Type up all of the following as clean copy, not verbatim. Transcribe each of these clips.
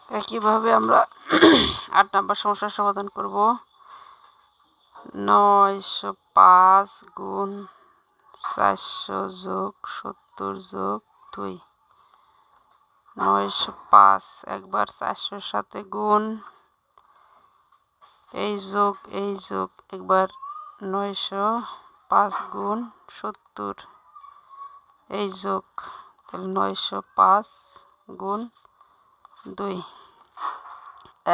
একইভাবে আমরা 8 নম্বর সমস্যার সমাধান করব। 905 গুণ 400 যোগ 70 যোগ 2। 905 একবার 400 সাথে গুণ, এই যোগ একবার 905 গুণ 70 এই যোগ, তাহলে 905 গুণ 2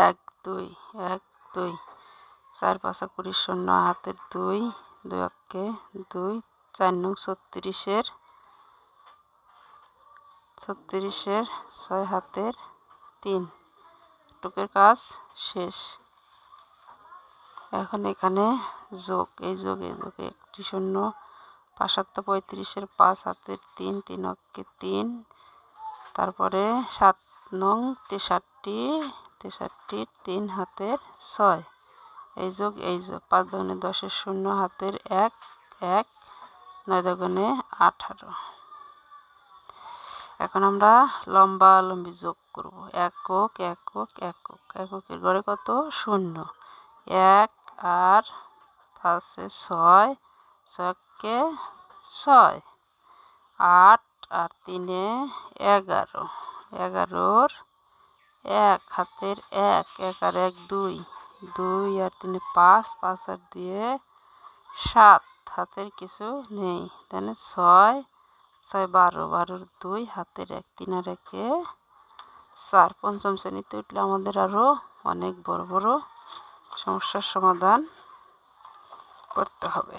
1 2 1 2 4 5 20 শূন্য হাতের 2 2 একে 2 4 নং 36-এর 6 হাতের 3 টুকের কাজ শেষ। এখন এখানে যোগ, এই যোগ একটি শূন্য 5 7 35-এর 5 হাতের 3 3 একে 3, তারপরে 7 নং 63 3 হাতের 6 এই যোগ 5 দুগুণে 10-এর শূন্য হাতের 1 1 9 দুগুণে 18। এখন আমরা লম্বি যোগ করব। একক এককের ঘরে কত? শূন্য। 1 আর 5-এ 6 6-কে 6 8 আর 3-এ 11 11-র 1 হাতের 1 1 আর 1 2 2 আর 3-এ 5 5 আর 2-এ 7 হাতের কিছু নেই, তাহলে 6 6 12 12-র 2 হাতের 1 3 আর 1-এ 4। পঞ্চম শ্রেণীতে উঠলে আমাদের আরও অনেক বড় বড় সমস্যার সমাধান করতে হবে।